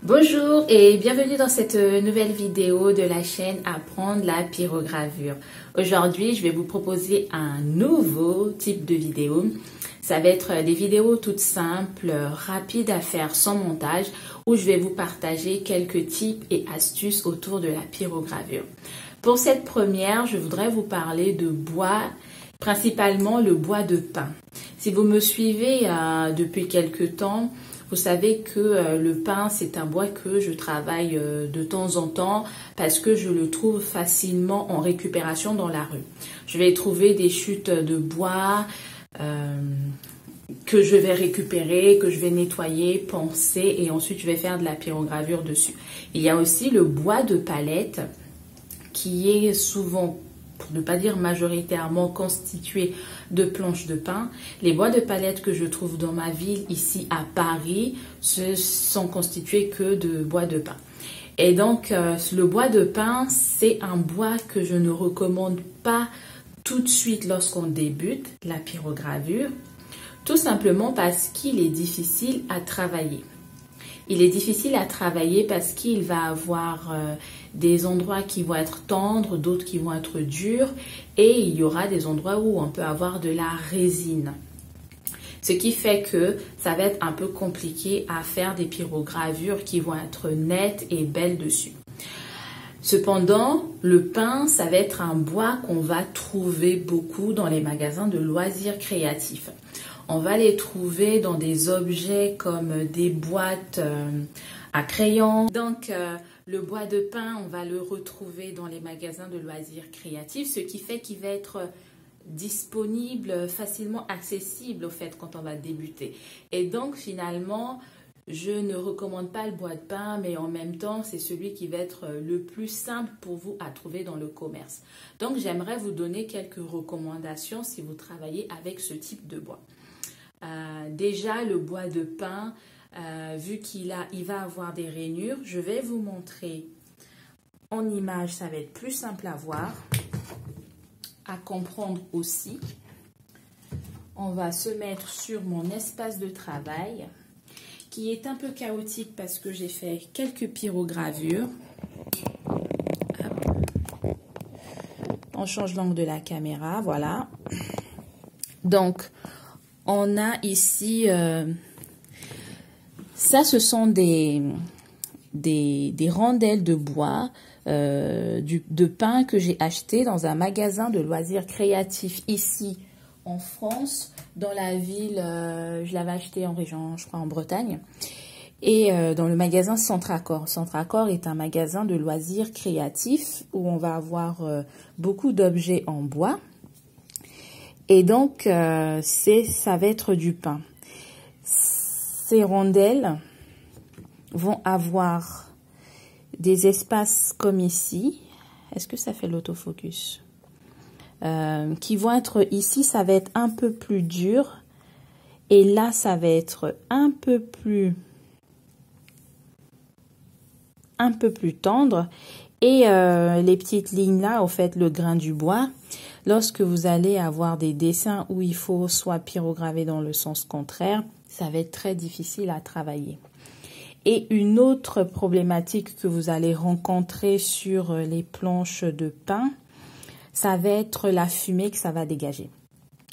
Bonjour et bienvenue dans cette nouvelle vidéo de la chaîne Apprendre la pyrogravure. Aujourd'hui, je vais vous proposer un nouveau type de vidéo. Ça va être des vidéos toutes simples, rapides à faire sans montage, où je vais vous partager quelques tips et astuces autour de la pyrogravure. Pour cette première, je voudrais vous parler de bois, principalement le bois de pin. Si vous me suivez depuis quelques temps, vous savez que le pin, c'est un bois que je travaille de temps en temps parce que je le trouve facilement en récupération dans la rue. Je vais trouver des chutes de bois que je vais récupérer, que je vais nettoyer, poncer et ensuite je vais faire de la pyrogravure dessus. Il y a aussi le bois de palette qui est souvent, pour ne pas dire majoritairement, constitué de planches de pin. Les bois de palette que je trouve dans ma ville, ici à Paris, ce sont constitués que de bois de pin. Et donc, le bois de pin, c'est un bois que je ne recommande pas tout de suite lorsqu'on débute la pyrogravure, tout simplement parce qu'il est difficile à travailler. Il est difficile à travailler parce qu'il va avoir des endroits qui vont être tendres, d'autres qui vont être durs et il y aura des endroits où on peut avoir de la résine. Ce qui fait que ça va être un peu compliqué à faire des pyrogravures qui vont être nettes et belles dessus. Cependant, le pin, ça va être un bois qu'on va trouver beaucoup dans les magasins de loisirs créatifs. On va les trouver dans des objets comme des boîtes à crayons. Donc, le bois de pin, on va le retrouver dans les magasins de loisirs créatifs, ce qui fait qu'il va être disponible, facilement accessible au fait quand on va débuter. Et donc, finalement, je ne recommande pas le bois de pin, mais en même temps, c'est celui qui va être le plus simple pour vous à trouver dans le commerce. Donc, j'aimerais vous donner quelques recommandations si vous travaillez avec ce type de bois. Déjà, le bois de pin, vu qu'il va avoir des rainures, je vais vous montrer en image, ça va être plus simple à voir, à comprendre aussi. On va se mettre sur mon espace de travail, qui est un peu chaotique parce que j'ai fait quelques pyrogravures. Hop. On change l'angle de la caméra, voilà. Donc, on a ici, ça ce sont des rondelles de bois, de pin que j'ai acheté dans un magasin de loisirs créatifs ici en France, dans la ville, je l'avais acheté en région, je crois en Bretagne, et dans le magasin Centracor. Centracor est un magasin de loisirs créatifs où on va avoir beaucoup d'objets en bois. Et donc, ça va être du pin. Ces rondelles vont avoir des espaces comme ici. Est-ce que ça fait l'autofocus? Qui vont être ici, ça va être un peu plus dur. Et là, ça va être un peu plus tendre. Et les petites lignes là, au fait, le grain du bois, lorsque vous allez avoir des dessins où il faut soit pyrograver dans le sens contraire, ça va être très difficile à travailler. Et une autre problématique que vous allez rencontrer sur les planches de pin, ça va être la fumée que ça va dégager.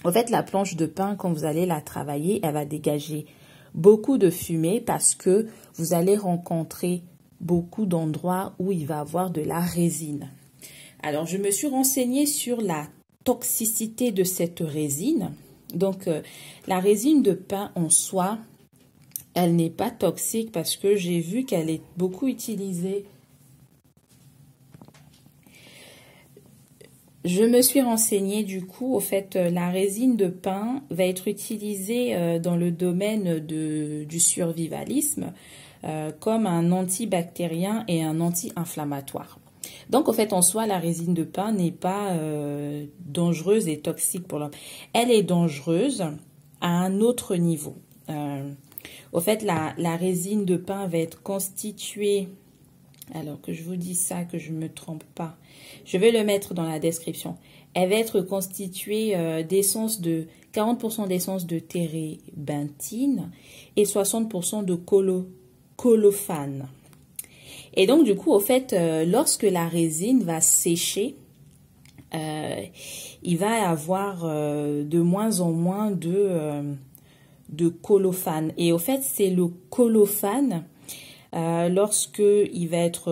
En fait, la planche de pin, quand vous allez la travailler, elle va dégager beaucoup de fumée parce que vous allez rencontrer beaucoup d'endroits où il va avoir de la résine. Alors, je me suis renseignée sur la toxicité de cette résine. Donc, la résine de pin en soi, elle n'est pas toxique parce que j'ai vu qu'elle est beaucoup utilisée. Je me suis renseignée du coup, au fait, la résine de pin va être utilisée dans le domaine du survivalisme comme un antibactérien et un anti-inflammatoire. Donc, au fait, en soi, la résine de pin n'est pas dangereuse et toxique pour l'homme. Elle est dangereuse à un autre niveau. Au fait, la résine de pin va être constituée, alors que je vous dis ça, que je ne me trompe pas, je vais le mettre dans la description. Elle va être constituée d'essence de 40% d'essence de térébenthine et 60% de colophane. Et donc, du coup, au fait, lorsque la résine va sécher, il va y avoir de moins en moins de colophane. Et au fait, c'est le colophane, lorsque il va être...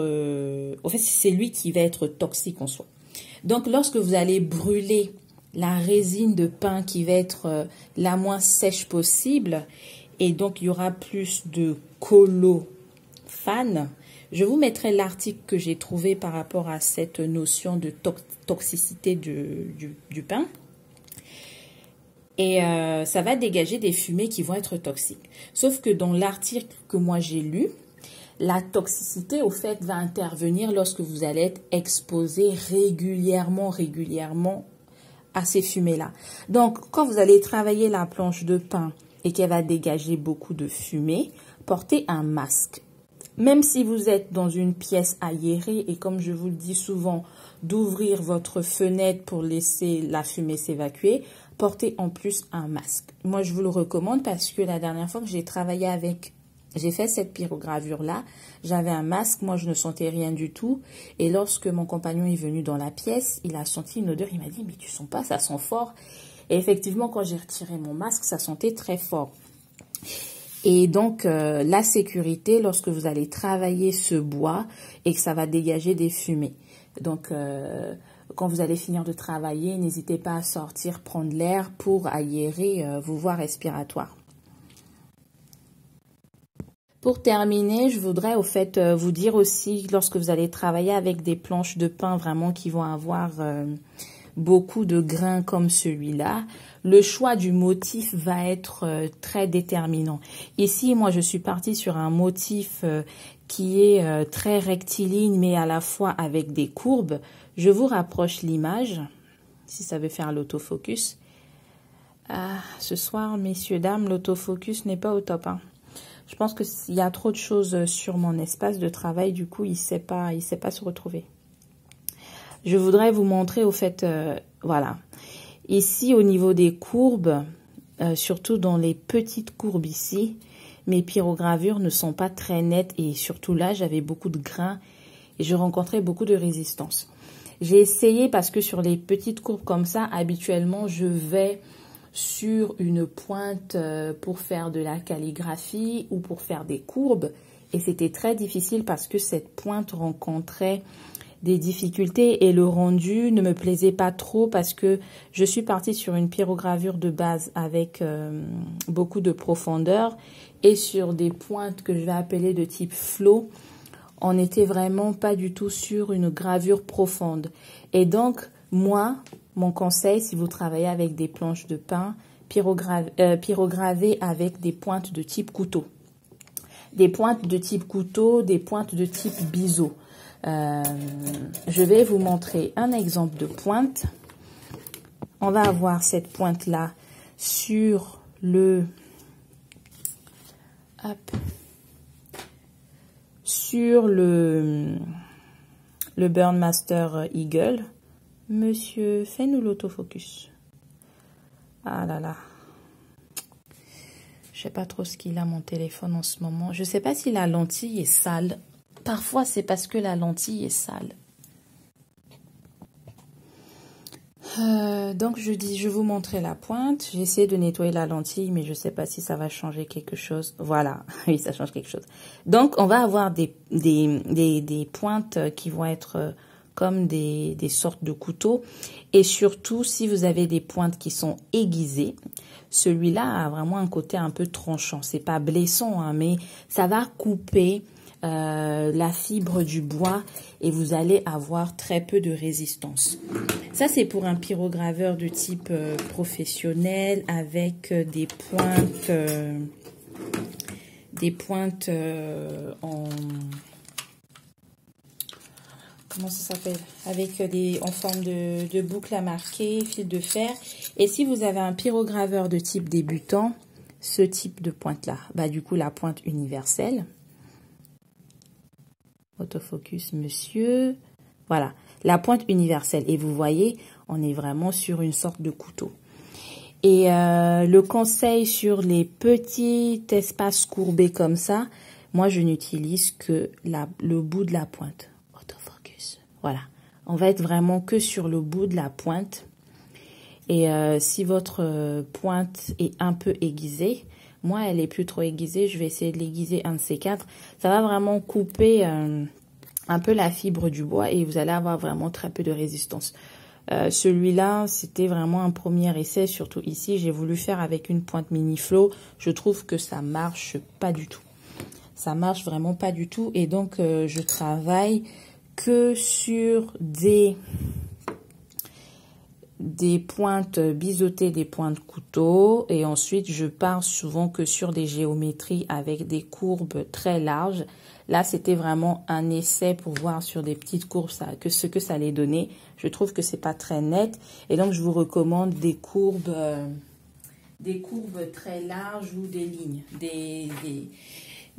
au fait, c'est lui qui va être toxique en soi. Donc, lorsque vous allez brûler la résine de pain qui va être la moins sèche possible, et donc il y aura plus de colophane. Je vous mettrai l'article que j'ai trouvé par rapport à cette notion de toxicité du pain. Et ça va dégager des fumées qui vont être toxiques. Sauf que dans l'article que moi j'ai lu, la toxicité, au fait, va intervenir lorsque vous allez être exposé régulièrement à ces fumées-là. Donc, quand vous allez travailler la planche de pain et qu'elle va dégager beaucoup de fumée, portez un masque. Même si vous êtes dans une pièce aérée et comme je vous le dis souvent, d'ouvrir votre fenêtre pour laisser la fumée s'évacuer, portez en plus un masque. Moi, je vous le recommande parce que la dernière fois que j'ai travaillé avec, j'ai fait cette pyrogravure-là, j'avais un masque, moi je ne sentais rien du tout. Et lorsque mon compagnon est venu dans la pièce, il a senti une odeur, il m'a dit « mais tu sens pas, ça sent fort ». Et effectivement, quand j'ai retiré mon masque, ça sentait très fort. Et donc, la sécurité, lorsque vous allez travailler ce bois et que ça va dégager des fumées. Donc, quand vous allez finir de travailler, n'hésitez pas à sortir, prendre l'air pour aérer vos voies respiratoires. Pour terminer, je voudrais au fait vous dire aussi, lorsque vous allez travailler avec des planches de pain vraiment qui vont avoir beaucoup de grains comme celui-là, le choix du motif va être très déterminant. Ici, moi, je suis partie sur un motif qui est très rectiligne, mais à la fois avec des courbes. Je vous rapproche l'image, si ça veut faire l'autofocus. Ah, ce soir, messieurs, dames, l'autofocus n'est pas au top, hein. Je pense qu'il y a trop de choses sur mon espace de travail, du coup, il ne sait pas se retrouver. Je voudrais vous montrer, au fait, voilà. Ici, au niveau des courbes, surtout dans les petites courbes ici, mes pyrogravures ne sont pas très nettes et surtout là, j'avais beaucoup de grains et je rencontrais beaucoup de résistance. J'ai essayé parce que sur les petites courbes comme ça, habituellement, je vais sur une pointe pour faire de la calligraphie ou pour faire des courbes. Et c'était très difficile parce que cette pointe rencontrait des difficultés et le rendu ne me plaisait pas trop parce que je suis partie sur une pyrogravure de base avec beaucoup de profondeur et sur des pointes que je vais appeler de type flow. On n'était vraiment pas du tout sur une gravure profonde. Et donc, moi, mon conseil, si vous travaillez avec des planches de pain, pyrogravez avec des pointes de type couteau. Des pointes de type couteau, des pointes de type biseau. Je vais vous montrer un exemple de pointe. On va avoir cette pointe-là sur le... Hop, sur le Burnmaster Eagle. Monsieur, fais-nous l'autofocus. Ah là là. Je sais pas trop ce qu'il a mon téléphone en ce moment. Je sais pas si la lentille est sale. Parfois, c'est parce que la lentille est sale. Donc, je vous montrer la pointe. J'ai essayé de nettoyer la lentille, mais je ne sais pas si ça va changer quelque chose. Voilà, oui, ça change quelque chose. Donc, on va avoir des pointes qui vont être comme des sortes de couteaux. Et surtout, si vous avez des pointes qui sont aiguisées, celui-là a vraiment un côté un peu tranchant. C'est pas blessant, hein, mais ça va couper la fibre du bois et vous allez avoir très peu de résistance. Ça, c'est pour un pyrograveur de type professionnel avec des pointes en... Comment ça s'appelle? Avec en forme de boucle à marquer, fil de fer. Et si vous avez un pyrograveur de type débutant, ce type de pointe-là, bah, du coup, la pointe universelle. Autofocus, monsieur. Voilà, la pointe universelle. Et vous voyez, on est vraiment sur une sorte de couteau. Et le conseil sur les petits espaces courbés comme ça, moi je n'utilise que le bout de la pointe. Autofocus. Voilà. On va être vraiment que sur le bout de la pointe. Et si votre pointe est un peu aiguisée, moi elle est plus trop aiguisée, je vais essayer de l'aiguiser un de ces quatre. Ça va vraiment couper un peu la fibre du bois et vous allez avoir vraiment très peu de résistance. Celui-là, c'était vraiment un premier essai, surtout ici, j'ai voulu faire avec une pointe mini flow. Je trouve que ça marche pas du tout. Ça marche vraiment pas du tout et donc je travaille que sur des pointes biseautées, des pointes couteau et ensuite je pars souvent que sur des géométries avec des courbes très larges. Là, c'était vraiment un essai pour voir sur des petites courbes ce que ça allait donner. Je trouve que c'est pas très net et donc je vous recommande des courbes très larges ou des lignes,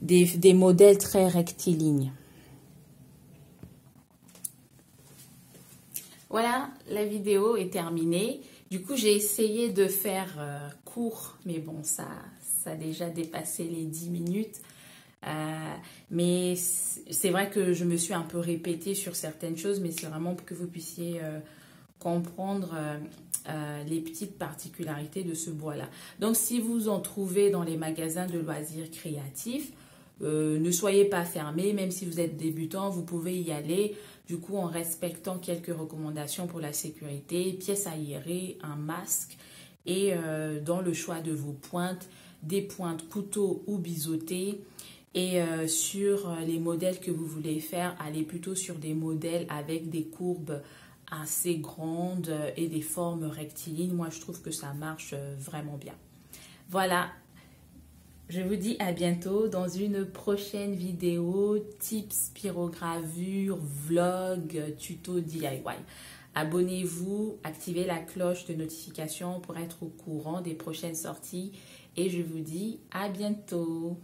des modèles très rectilignes. Voilà, la vidéo est terminée. Du coup, j'ai essayé de faire court, mais bon, ça a déjà dépassé les 10 minutes. Mais c'est vrai que je me suis un peu répétée sur certaines choses, mais c'est vraiment pour que vous puissiez comprendre les petites particularités de ce bois-là. Donc, si vous en trouvez dans les magasins de loisirs créatifs, ne soyez pas fermés, même si vous êtes débutant, vous pouvez y aller, du coup en respectant quelques recommandations pour la sécurité, pièces à aérer, un masque et dans le choix de vos pointes, des pointes couteau ou biseautées. Et sur les modèles que vous voulez faire, allez plutôt sur des modèles avec des courbes assez grandes et des formes rectilignes. Moi, je trouve que ça marche vraiment bien. Voilà. Je vous dis à bientôt dans une prochaine vidéo, tips, pyrogravure, vlog, tuto DIY. Abonnez-vous, activez la cloche de notification pour être au courant des prochaines sorties et je vous dis à bientôt.